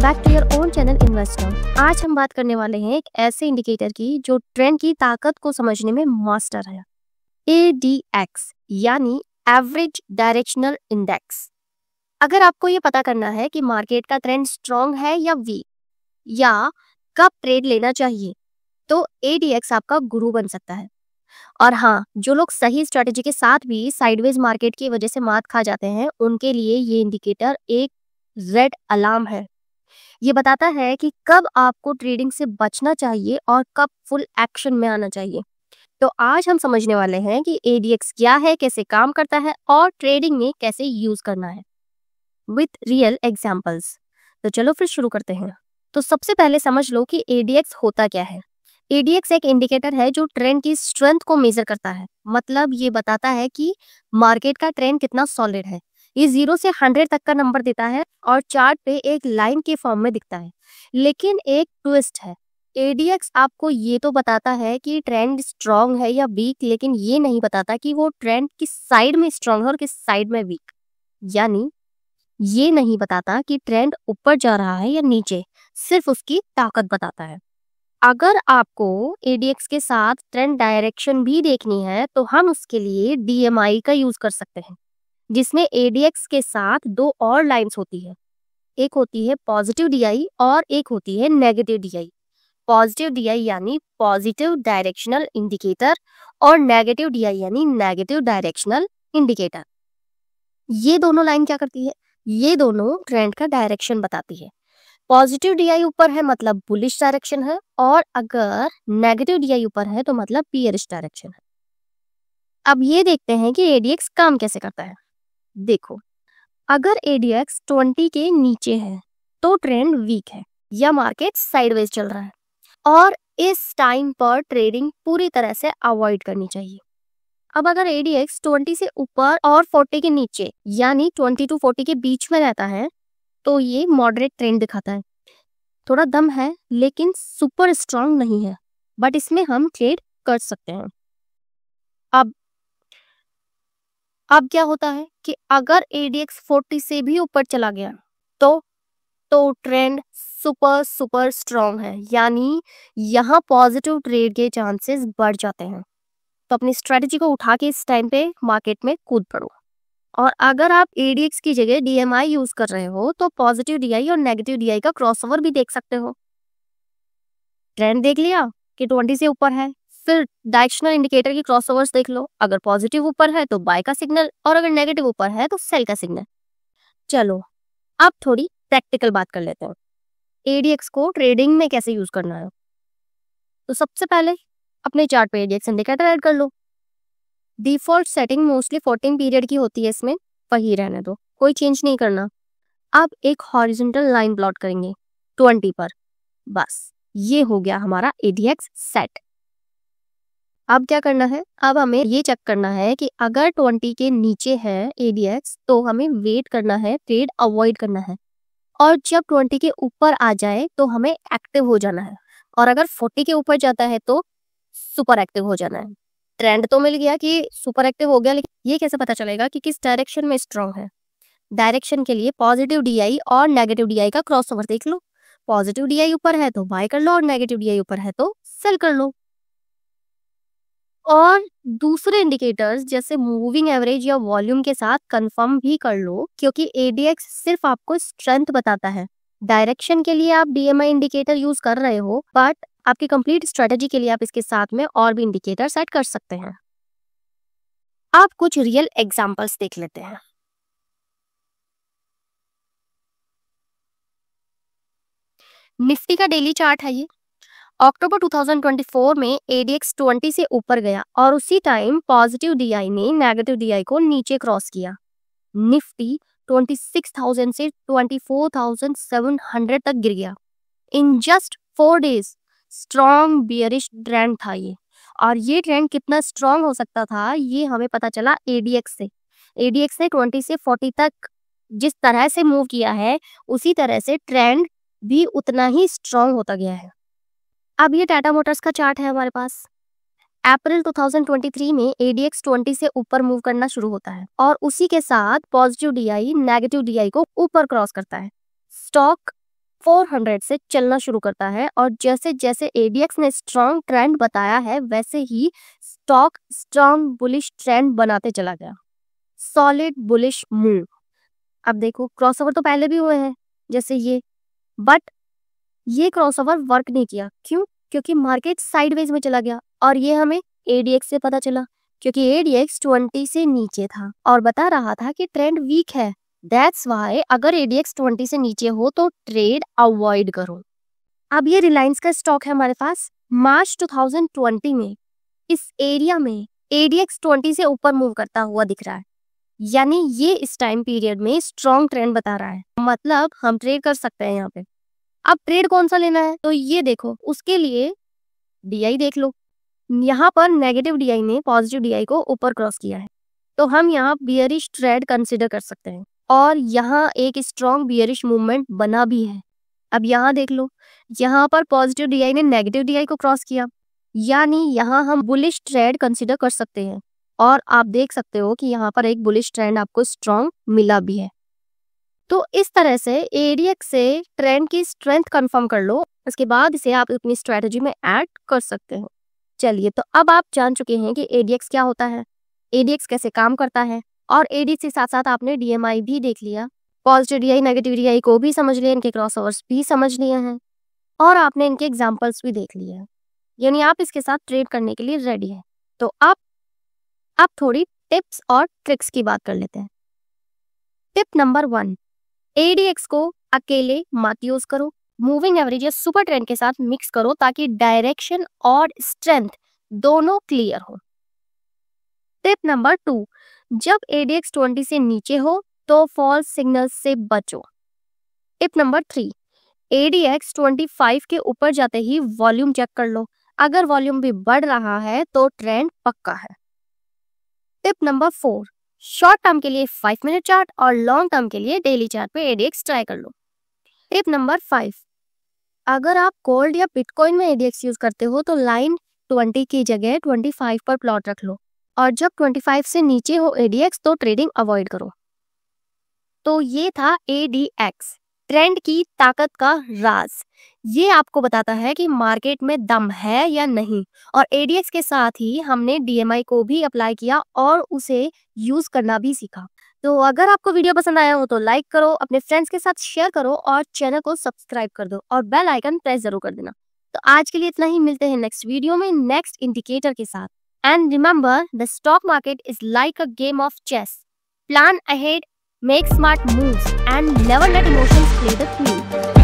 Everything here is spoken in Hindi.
Back to your own channel investor. आज हम बात करने वाले हैं एक ऐसे इंडिकेटर की जो ट्रेंड की ताकत को समझने में मास्टर है, ADX यानी एवरेज डायरेक्शनल इंडेक्स। अगर आपको ये पता करना है कि मार्केट का ट्रेंड स्ट्रॉन्ग है या वीक या कब ट्रेड लेना चाहिए, तो ADX आपका गुरु बन सकता है। और हाँ, जो लोग सही स्ट्रेटेजी के साथ भी साइडवेज मार्केट की वजह से मात खा जाते हैं, उनके लिए ये इंडिकेटर एक रेड अलार्म है। ये बताता है कि कब आपको ट्रेडिंग से बचना चाहिए और कब फुल एक्शन में आना चाहिए। तो आज हम समझने वाले हैं कि ADX क्या है, कैसे काम करता है और ट्रेडिंग में कैसे यूज करना है विथ रियल एग्जांपल्स। तो चलो फिर शुरू करते हैं। तो सबसे पहले समझ लो कि ADX होता क्या है। ADX एक इंडिकेटर है जो ट्रेंड की स्ट्रेंथ को मेजर करता है। मतलब ये बताता है कि मार्केट का ट्रेंड कितना सॉलिड है। ये 0 से 100 तक का नंबर देता है और चार्ट पे एक लाइन के फॉर्म में दिखता है। लेकिन एक ट्विस्ट है, ADX आपको ये तो बताता है कि ट्रेंड स्ट्रॉन्ग है या वीक, लेकिन ये नहीं बताता कि वो ट्रेंड किस साइड में स्ट्रॉन्ग है और किस साइड में वीक। यानी ये नहीं बताता कि ट्रेंड ऊपर जा रहा है या नीचे, सिर्फ उसकी ताकत बताता है। अगर आपको ADX के साथ ट्रेंड डायरेक्शन भी देखनी है तो हम उसके लिए DMI का यूज कर सकते हैं, जिसमें ADX के साथ दो और लाइंस होती है। एक होती है पॉजिटिव DI और एक होती है नेगेटिव DI। पॉजिटिव DI यानी पॉजिटिव डायरेक्शनल इंडिकेटर और नेगेटिव DI यानी नेगेटिव डायरेक्शनल इंडिकेटर। ये दोनों लाइन क्या करती है? ये दोनों ट्रेंड का डायरेक्शन बताती है। पॉजिटिव DI ऊपर है मतलब बुलिश डायरेक्शन है, और अगर नेगेटिव DI ऊपर है तो मतलब बियरिश डायरेक्शन है। अब ये देखते हैं कि ADX काम कैसे करता है। देखो, अगर ADX 20 के नीचे है तो ट्रेंड वीक है या मार्केट साइडवेज चल रहा है, और इस टाइम पर ट्रेडिंग पूरी तरह से अवॉइड करनी चाहिए। अब अगर ADX 20 से ऊपर और 40 के नीचे यानी 20 to 40 के बीच में रहता है तो ये मॉडरेट ट्रेंड दिखाता है। थोड़ा दम है लेकिन सुपर स्ट्रांग नहीं है, बट इसमें हम ट्रेड कर सकते हैं। अब क्या होता है कि अगर ADX 40 से भी ऊपर चला गया तो ट्रेंड सुपर स्ट्रांग है, यानी यहाँ पॉजिटिव ट्रेड के चांसेस बढ़ जाते हैं। तो अपनी स्ट्रेटेजी को उठा के इस टाइम पे मार्केट में कूद पड़ो। और अगर आप ADX की जगह DMI यूज कर रहे हो तो पॉजिटिव DI और नेगेटिव DI का क्रॉसओवर भी देख सकते हो। ट्रेंड देख लिया कि 20 से ऊपर है, फिर डायरेक्शनल इंडिकेटर की क्रॉसओवर्स देख लो। अगर पॉजिटिव ऊपर है तो बाय का सिग्नल, और अगर नेगेटिव ऊपर है तो सेल का सिग्नल। चलो अब थोड़ी प्रैक्टिकल बात कर लेते हैं, ADX को ट्रेडिंग में कैसे यूज करना है। तो सबसे पहले अपने चार्ट पे ADX इंडिकेटर ऐड कर लो। डिफॉल्ट सेटिंग मोस्टली 14 पीरियड की होती है, इसमें वही रहने दो, कोई चेंज नहीं करना। अब एक हॉरिजॉन्टल लाइन प्लॉट करेंगे 20 पर। बस ये हो गया हमारा ADX सेट। अब क्या करना है? अब हमें ये चेक करना है कि अगर 20 के नीचे है ADX तो हमें वेट करना है, ट्रेड अवॉइड करना है, और जब 20 के ऊपर आ जाए तो हमें एक्टिव हो जाना है, और अगर 40 के ऊपर जाता है तो सुपर एक्टिव हो जाना है। ट्रेंड तो मिल गया कि सुपर एक्टिव हो गया, लेकिन ये कैसे पता चलेगा कि किस डायरेक्शन में स्ट्रांग है? डायरेक्शन के लिए पॉजिटिव DI और नेगेटिव DI का क्रॉसओवर देख लो। पॉजिटिव DI ऊपर है तो बाय कर लो, और नेगेटिव DI ऊपर है तो सेल कर लो। और दूसरे इंडिकेटर्स जैसे मूविंग एवरेज या वॉल्यूम के साथ कंफर्म भी कर लो, क्योंकि ADX सिर्फ आपको स्ट्रेंथ बताता है। डायरेक्शन के लिए आप DMI इंडिकेटर यूज कर रहे हो, बट आपकी कंप्लीट स्ट्रेटेजी के लिए आप इसके साथ में और भी इंडिकेटर सेट कर सकते हैं। आप कुछ रियल एग्जांपल्स देख लेते हैं। निफ्टी का डेली चार्ट है ये। अक्टूबर 2024 में ADX 20 से ऊपर गया और उसी टाइम पॉजिटिव DI ने नेगेटिव DI को नीचे क्रॉस किया। निफ्टी 26,000 से 24,700 तक गिर गया in just 4 days. Strong bearish trend था ये, और ये ट्रेंड कितना स्ट्रॉन्ग हो सकता था ये हमें पता चला ADX से। ADX ने 20 से 40 तक जिस तरह से मूव किया है, उसी तरह से ट्रेंड भी उतना ही स्ट्रॉन्ग होता गया है। अब ये टाटा मोटर्स का चार्ट है हमारे पास। अप्रैल 2023 में ADX 20 से ऊपर मूव करना शुरू होता है, और उसी के साथ पॉजिटिव DI नेगेटिव DI को ऊपर क्रॉस करता है। स्टॉक 400 से चलना शुरू करता है और जैसे जैसे ADX ने स्ट्रॉन्ग ट्रेंड बताया है वैसे ही स्टॉक स्ट्रॉन्ग बुलिश ट्रेंड बनाते चला गया। Solid bullish move. अब देखो क्रॉसओवर तो पहले भी हुए हैं जैसे ये, बट ये क्रॉसओवर वर्क नहीं किया। क्यों? क्योंकि मार्केट साइडवेज में चला गया और ये हमें ADX से पता चला क्योंकि ADX 20 से नीचे था और बता रहा था कि ट्रेंड वीक है। दैट्स वाई अगर ADX 20 से नीचे हो तो ट्रेड अवॉइड करो। अब ये रिलायंस का स्टॉक है हमारे पास। मार्च 2020 में इस एरिया में ADX 20 से ऊपर मूव करता हुआ दिख रहा है, यानी ये इस टाइम पीरियड में स्ट्रॉन्ग ट्रेंड बता रहा है, मतलब हम ट्रेड कर सकते हैं यहाँ पे। अब ट्रेड कौन सा लेना है तो ये देखो, उसके लिए DI देख लो। यहाँ पर नेगेटिव DI ने पॉजिटिव DI को ऊपर क्रॉस किया है तो हम यहाँ बियरिश ट्रेड कंसिडर कर सकते हैं और यहाँ एक स्ट्रॉन्ग बियरिश मूवमेंट बना भी है। अब यहाँ देख लो, यहाँ पर पॉजिटिव DI ने नेगेटिव DI को क्रॉस किया, यानी यहाँ हम बुलिश ट्रेड कंसिडर कर सकते हैं और आप देख सकते हो कि यहाँ पर एक बुलिश ट्रेंड आपको स्ट्रॉन्ग मिला भी है। तो इस तरह से ADX से ट्रेंड की स्ट्रेंथ कंफर्म कर लो, उसके बाद इसे आप अपनी स्ट्रेटजी में ऐड कर सकते हो। चलिए, तो अब आप जान चुके हैं कि ADX क्या होता है, ADX कैसे काम करता है और ADX के साथ साथ आपने DMI भी देख लिया, पॉजिटिव DI नेगेटिव DI को भी समझ लिया, इनके क्रॉसओवर्स भी समझ लिए हैं और आपने इनके एग्जांपल्स भी देख लिए हैं, यानी आप इसके साथ ट्रेड करने के लिए रेडी हैं। तो आप थोड़ी टिप्स और ट्रिक्स की बात कर लेते हैं। टिप नंबर 1, ADX को अकेले मत यूज करो, मूविंग एवरेज या सुपर ट्रेंड के साथ मिक्स करो ताकि डायरेक्शन और स्ट्रेंथ दोनों क्लियर हो। टिप नंबर 2, जब ADX 20 से नीचे हो तो फॉल्स सिग्नल से बचो। टिप नंबर 3, ADX 25 के ऊपर जाते ही वॉल्यूम चेक कर लो, अगर वॉल्यूम भी बढ़ रहा है तो ट्रेंड पक्का है। टिप नंबर 4, शॉर्ट टर्म के लिए 5 मिनट चार्ट और लॉन्ग टर्म के लिए डेली चार्ट पे ADX ट्राई कर लो। टिप नंबर 5, अगर आप गोल्ड या बिटकॉइन में ADX यूज करते हो तो लाइन 20 की जगह 25 पर प्लॉट रख लो और जब 25 से नीचे हो ADX तो ट्रेडिंग अवॉइड करो। तो ये था ADX, ट्रेंड की ताकत का राज। ये आपको बताता है कि मार्केट में दम है या नहीं, और ADX के साथ ही हमने DMI को भी अप्लाई किया और उसे यूज करना भी सीखा। तो अगर आपको वीडियो पसंद आया हो तो लाइक करो, अपने फ्रेंड्स के साथ शेयर करो और चैनल को सब्सक्राइब कर दो और बेल आइकन प्रेस जरूर कर देना। तो आज के लिए इतना ही, मिलते हैं नेक्स्ट वीडियो में नेक्स्ट इंडिकेटर के साथ। And remember, the stock market is like a game of chess. Plan ahead, make smart moves and never let emotions play the field.